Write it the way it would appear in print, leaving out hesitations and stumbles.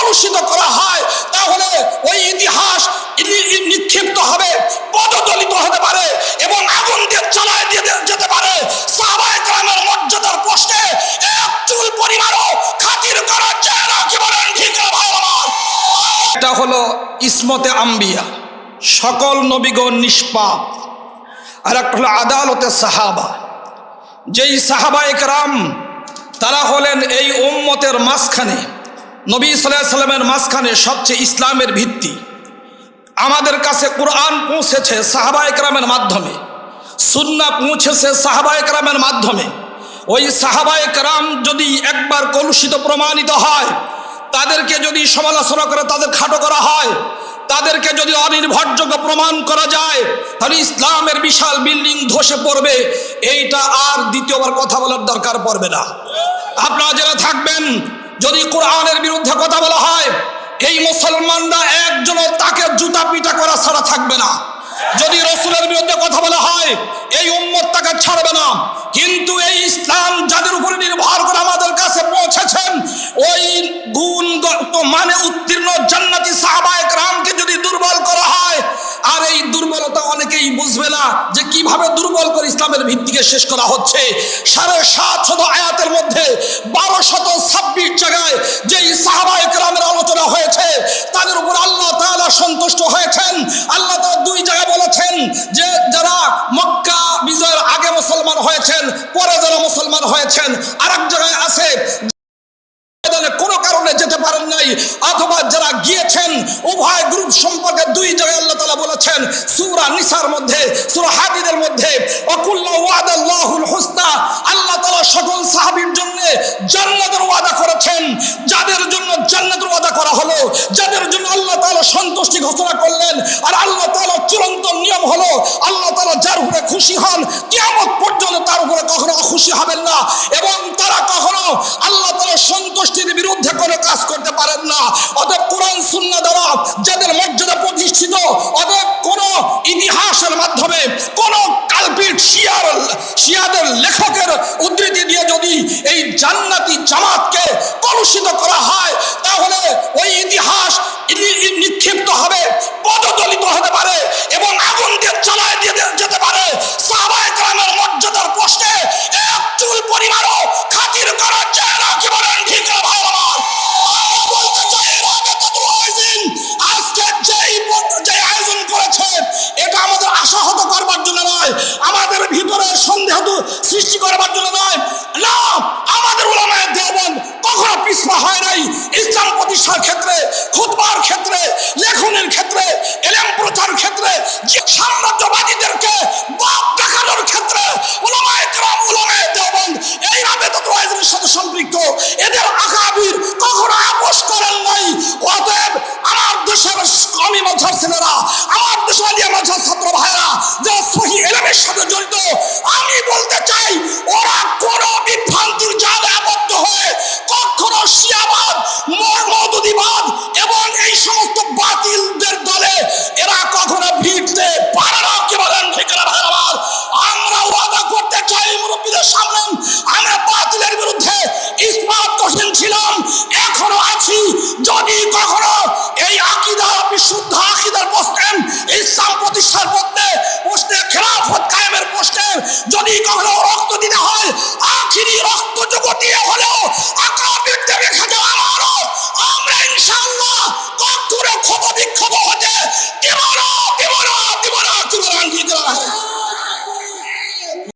কলুষিত করা হয়, তাহলে ওই ইতিহাস নিক্ষিপ্ত হবে, পদদলিত হতে পারে এবং আগুন দিয়ে জ্বালায় দিয়ে যেতে পারে। সাহাবায়ে কেরামের মর্যাদার প্রশ্নে এক চুল পরিমাণও খাতির করা যায় না। কি বলেন ঠিক না ভাই আমার? এটা হলো ইসমতে আম্বিয়া, সকল নবীগণ নিষ্পাপ। আর একটা হলো আদালতে সাহাবা, যেই সাহাবায়ে কেরাম তারা হলেন এই উম্মতের মাঝখানে, নবী সাল্লাল্লাহু আলাইহি সাল্লামের মাঝখানে সবচেয়ে ইসলামের ভিত্তি। আমাদের কাছে কোরআন পৌঁছেছে সাহাবায়ে কেরামের মাধ্যমে, সুন্নাহ পৌঁছেছে সাহাবায়ে কেরামের মাধ্যমে। ওই সাহাবায়ে কেরাম যদি একবার কলুষিত প্রমাণিত হয়, তাদেরকে যদি সমালোচনা করে তাদের খাটো করা হয়, তাদেরকে যদি অনির্ভরযোগ্য প্রমাণ করা যায়, তাহলে ইসলামের বিশাল বিল্ডিং ধসে পড়বে। এইটা আর দ্বিতীয়বার কথা বলার দরকার পড়বে না। আপনারা যারা থাকবেন, যদি কোরআনের বিরুদ্ধে কথা বলা হয়, এই মুসলমানরা একজনও তাকে জুতা পিটা করা ছাড়া থাকবে না। যদি রাসূলের বিরুদ্ধে কথা বলা হয়, এই উম্মত তাকে ছাড়বে না। কিন্তু এই ইসলাম যাদের উপরে নির্ভর করে আমাদের কাছে পৌঁছেছেন, ওই গুণগত মানে উত্তীর্ণ জান্নাতি সাহাবায়ে কেরামকে যদি দুর্বল করা হয়, আর এই দুর্বলতা অনেকেই বুঝবে না যে কিভাবে দুর্বল করে ইসলামের ভিত্তিকে শেষ করা হচ্ছে। 750 আয়াতের মধ্যে 1226 জায়গায় যেই সাহাবায়ে কেরামের আলোচনা হয়েছে, তাদের উপর আল্লাহ তাআলা সন্তুষ্ট হয়েছেন। আল্লাহ তাআলা 2 জায়গায় বলেছেন যে যারা মক্কা বিজয়ের আগে মুসলমান হয়েছেন, পরে যারা মুসলমান হয়েছেন। আরেক জায়গায় আছে কোনো কারণে যেতে পারেন নাই, অথবা যারা গিয়েছেন, উভয় গ্রুপ সম্পর্কে 2 জায়গায় আল্লাহ তাআলা বলেছেন। সূরা নিসার মধ্যে, সূরা হাদীদের মধ্যে, ওয়াকুল্লু ওয়াদাল্লাহুল হুসনা, আল্লাহ তাআলা সকল সাহাবীর জন্য জান্নাতের ওয়াদা করেছেন। যাদের জন্য জান্নাতের ওয়াদা করা হলো, যাদের জন্য আল্লাহ তাআলা সন্তুষ্টি ঘোষণা করলেন, আর আল্লাহ তাআলার চূড়ান্ত নিয়ম হলো আল্লাহ তাআলা যার উপরে খুশি হন, কিয়ামত পর্যন্ত তার উপরে কখনো অখুশি হবেন না, এবং তারা কখনো আল্লাহ তাআলার সন্তুষ্টির বিরুদ্ধে কোনো কাজ করতে পারেন না। অতএব কোরআন সুন্নাহ দ্বারা যাদের মর্যাদা প্রতিষ্ঠিত, অতএব কোন ইতিহাসের মাধ্যমে কোন কালপিট শিয়াদের লেখকের উদ্ধৃতি দিয়ে যদি এই জান্নাতি জামাতকে কলুষিত করা হয়, তাহলে ওই ইতিহাস নিক্ষিপ্ত হবে, পদদলিত হতে পারে এবং আগুন দিয়ে জ্বালায় দিয়ে যেতে পারে। সাহাবায়ে কেরামের মর্যাদার প্রশ্নে এক চুল পরিমাণও খাতির করা যায় না। কি বলেন ঠিক না ভাই আমার? বলতে চাই, আজকে যে আয়োজন করেছে, এটা আমাদের আশাহত করবার জন্য নয়, আমাদের ভিতরে সন্দেহ সৃষ্টি করবার জন্য নয়। না, আমাদের উলামায়ে দেওবন্দ কখনো পিছপা হয় নাই। ইসলাম প্রতিষ্ঠার ক্ষেত্রে, খুতবার ক্ষেত্রে, লেখনের ক্ষেত্রে, ইলম প্রচার ক্ষেত্রে, যে সাম্রাজ্যবাদীদেরকে বাপ দেখানোর ক্ষেত্রে উলামায়ে কেরাম, উলামায়ে দেওবন্দ এই রাবেতাতুল ওয়াইজের সাথে সম্পৃক্ত। এদের আকাবির কখনো আপোষ করেন নাই। অতএব আমার দেশের কওমি মাযহাব ছেলেরা, আমার দেশের আলিয়া মাযহাব ছাত্র ভাইরা যারা সহিহ ইলমের সাথে জড়িত, আমি বলতে চাই, ওরা কোন বিভ্রান্তির জালে আবদ্ধ হয়ে কখনো শিয়াবাদ, মওদুদিবাদ এবং এই সমস্ত বাতিলদের দলে এরা কখনো ভিড়তে পারে না। কি বলেন ঠিক না ভাই আমার? আমরা ওয়াদা করতে চাই মুরব্বীদের সামনে, আমরা বাতিলের বিরুদ্ধে ইসলাম কঠিন ছিলাম, এখনো আছি। যদি কখনো এই আকীদা, বিশুদ্ধ আকীদার প্রশ্নে, ইসলাম প্রতিষ্ঠার প্রশ্নে, খেলাফত কায়েমের প্রশ্নে যদি কখনো রক্ত দিতে হয়,